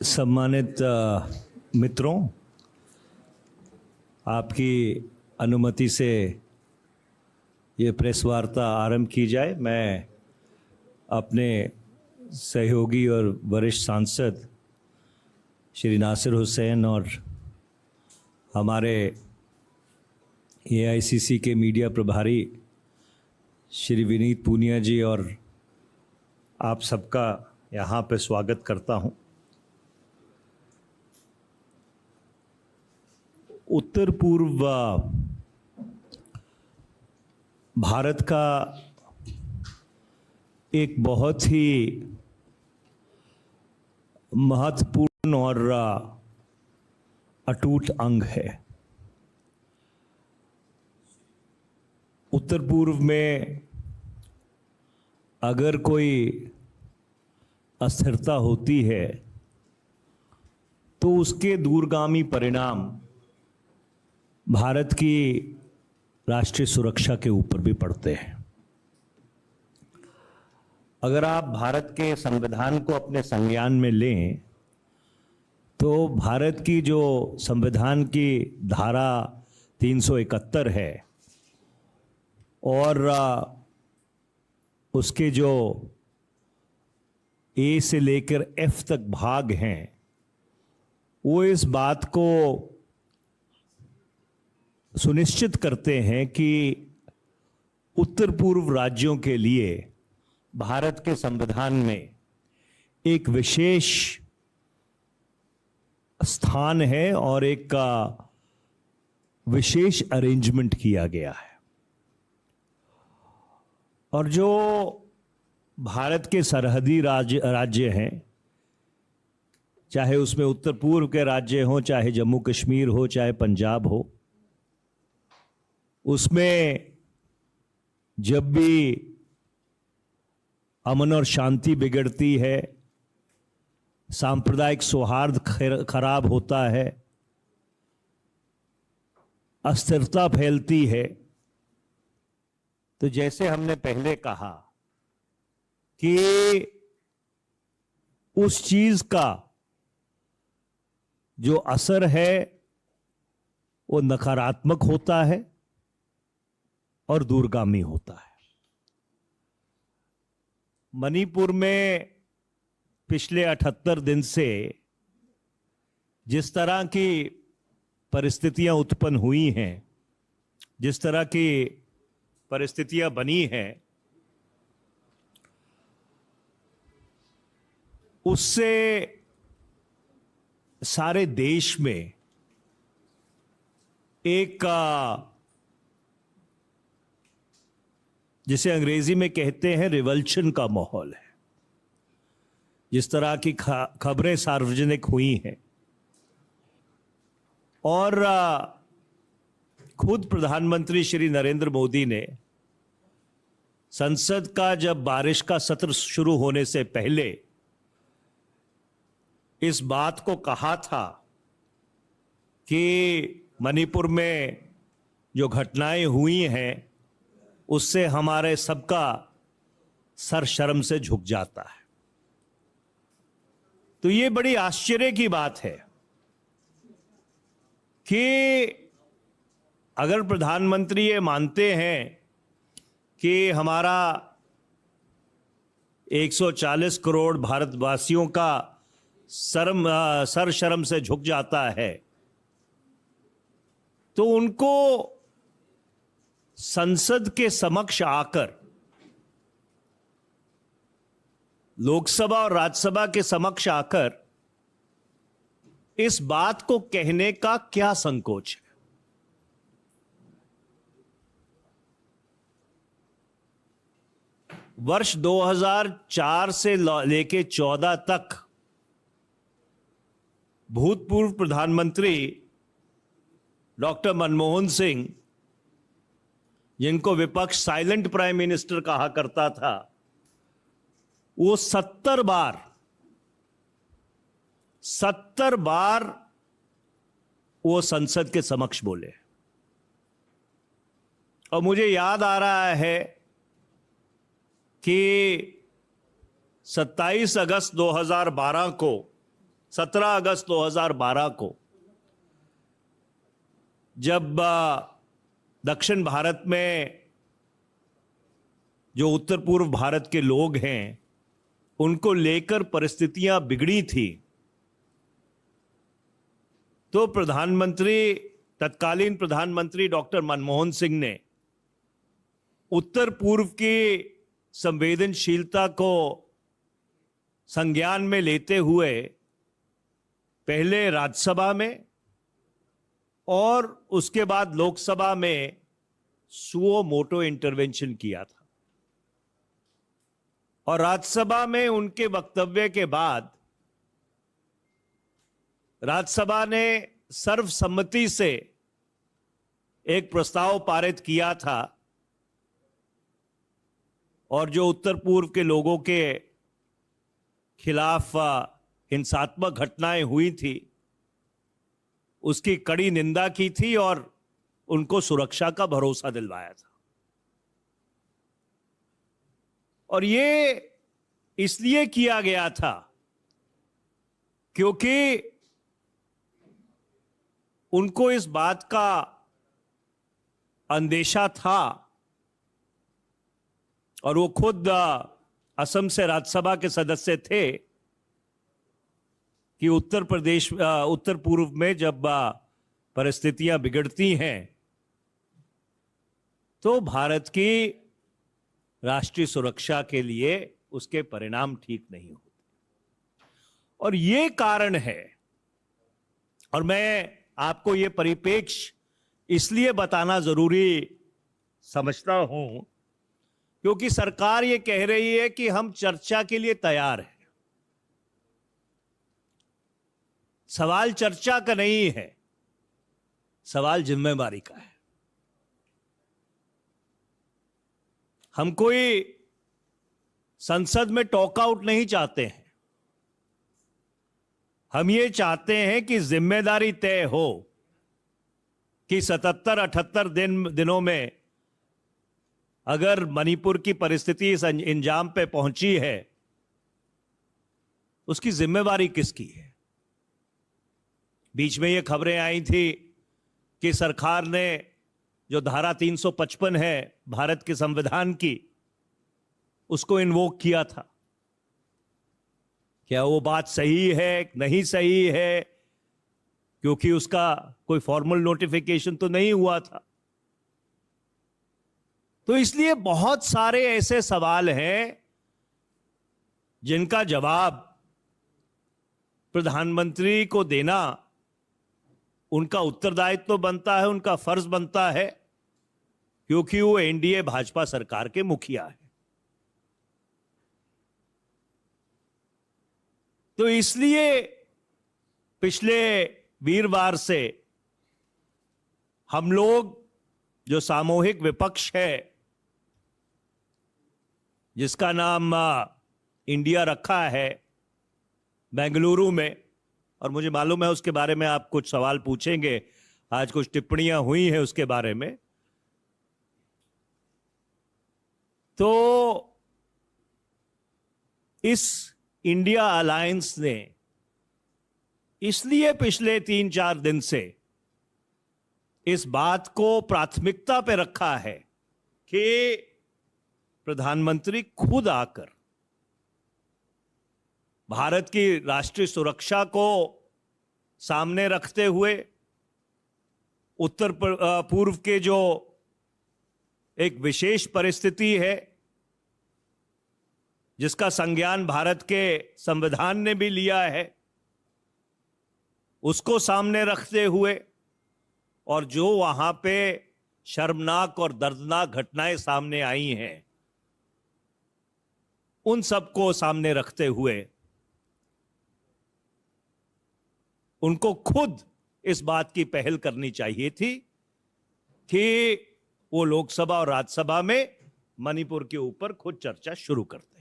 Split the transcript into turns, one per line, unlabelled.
सम्मानित मित्रों, आपकी अनुमति से ये प्रेस वार्ता आरंभ की जाए। मैं अपने सहयोगी और वरिष्ठ सांसद श्री नासिर हुसैन और हमारे एआईसीसी के मीडिया प्रभारी श्री विनीत पूनिया जी और आप सबका यहाँ पे स्वागत करता हूँ। उत्तर पूर्व भारत का एक बहुत ही महत्वपूर्ण और अटूट अंग है। उत्तर पूर्व में अगर कोई अस्थिरता होती है तो उसके दूरगामी परिणाम भारत की राष्ट्रीय सुरक्षा के ऊपर भी पड़ते हैं। अगर आप भारत के संविधान को अपने संज्ञान में लें तो भारत की जो संविधान की धारा 371 है और उसके जो ए से लेकर एफ तक भाग हैं, वो इस बात को सुनिश्चित करते हैं कि उत्तर पूर्व राज्यों के लिए भारत के संविधान में एक विशेष स्थान है और एक विशेष अरेंजमेंट किया गया है। और जो भारत के सरहदी राज्य हैं, चाहे उसमें उत्तर पूर्व के राज्य हों, चाहे जम्मू कश्मीर हो, चाहे पंजाब हो, उसमें जब भी अमन और शांति बिगड़ती है, सांप्रदायिक सौहार्द खराब होता है, अस्थिरता फैलती है, तो जैसे हमने पहले कहा कि उस चीज का जो असर है वो नकारात्मक होता है और दूरगामी होता है। मणिपुर में पिछले 78 दिन से जिस तरह की परिस्थितियां उत्पन्न हुई हैं, जिस तरह की परिस्थितियां बनी हैं, उससे सारे देश में एक जिसे अंग्रेजी में कहते हैं रिवल्शन का माहौल है। जिस तरह की खबरें सार्वजनिक हुई हैं और खुद प्रधानमंत्री श्री नरेंद्र मोदी ने संसद का जब बारिश का सत्र शुरू होने से पहले इस बात को कहा था कि मणिपुर में जो घटनाएं हुई हैं उससे हमारे सबका सर शर्म से झुक जाता है। तो ये बड़ी आश्चर्य की बात है कि अगर प्रधानमंत्री ये मानते हैं कि हमारा 140 करोड़ भारतवासियों का सर शर्म से झुक जाता है, तो उनको संसद के समक्ष आकर, लोकसभा और राज्यसभा के समक्ष आकर इस बात को कहने का क्या संकोच है? वर्ष 2004 से लेके 14 तक भूतपूर्व प्रधानमंत्री डॉक्टर मनमोहन सिंह, जिनको विपक्ष साइलेंट प्राइम मिनिस्टर कहा करता था, वो 70 बार वो संसद के समक्ष बोले। और मुझे याद आ रहा है कि 27 अगस्त 2012 को 17 अगस्त 2012 को जब दक्षिण भारत में जो उत्तर पूर्व भारत के लोग हैं उनको लेकर परिस्थितियां बिगड़ी थी, तो तत्कालीन प्रधानमंत्री डॉक्टर मनमोहन सिंह ने उत्तर पूर्व की संवेदनशीलता को संज्ञान में लेते हुए पहले राज्यसभा में और उसके बाद लोकसभा में सुओ मोटो इंटरवेंशन किया था। और राज्यसभा में उनके वक्तव्य के बाद राज्यसभा ने सर्वसम्मति से एक प्रस्ताव पारित किया था और जो उत्तर पूर्व के लोगों के खिलाफ हिंसात्मक घटनाएं हुई थी उसकी कड़ी निंदा की थी और उनको सुरक्षा का भरोसा दिलवाया था। और ये इसलिए किया गया था क्योंकि उनको इस बात का अंदेशा था और वो खुद असम से राज्यसभा के सदस्य थे कि उत्तर पूर्व में जब परिस्थितियां बिगड़ती हैं तो भारत की राष्ट्रीय सुरक्षा के लिए उसके परिणाम ठीक नहीं होते। और ये कारण है, और मैं आपको ये परिप्रेक्ष्य इसलिए बताना जरूरी समझता हूं क्योंकि सरकार ये कह रही है कि हम चर्चा के लिए तैयार हैं। सवाल चर्चा का नहीं है, सवाल जिम्मेदारी का है। हम कोई संसद में टॉक आउट नहीं चाहते हैं, हम ये चाहते हैं कि जिम्मेदारी तय हो कि 77-78 दिनों में अगर मणिपुर की परिस्थिति इस अंजाम पे पहुंची है उसकी जिम्मेवारी किसकी है। बीच में ये खबरें आई थी कि सरकार ने जो धारा 355 है भारत के संविधान की उसको इन्वोक किया था। क्या वो बात सही है नहीं सही है, क्योंकि उसका कोई फॉर्मल नोटिफिकेशन तो नहीं हुआ था। तो इसलिए बहुत सारे ऐसे सवाल हैं जिनका जवाब प्रधानमंत्री को देना उनका उत्तरदायित्व बनता है, उनका फर्ज बनता है, क्योंकि वो एनडीए भाजपा सरकार के मुखिया है। तो इसलिए पिछले वीरवार से हम लोग जो सामूहिक विपक्ष है जिसका नाम इंडिया रखा है बेंगलुरु में, और मुझे मालूम है उसके बारे में आप कुछ सवाल पूछेंगे, आज कुछ टिप्पणियां हुई हैं उसके बारे में, तो इस इंडिया अलायंस ने इसलिए पिछले 3-4 दिन से इस बात को प्राथमिकता पे रखा है कि प्रधानमंत्री खुद आकर भारत की राष्ट्रीय सुरक्षा को सामने रखते हुए उत्तर पूर्व के जो एक विशेष परिस्थिति है जिसका संज्ञान भारत के संविधान ने भी लिया है उसको सामने रखते हुए, और जो वहां पे शर्मनाक और दर्दनाक घटनाएं सामने आई हैं उन सबको सामने रखते हुए उनको खुद इस बात की पहल करनी चाहिए थी कि वो लोकसभा और राज्यसभा में मणिपुर के ऊपर खुद चर्चा शुरू करते हैं।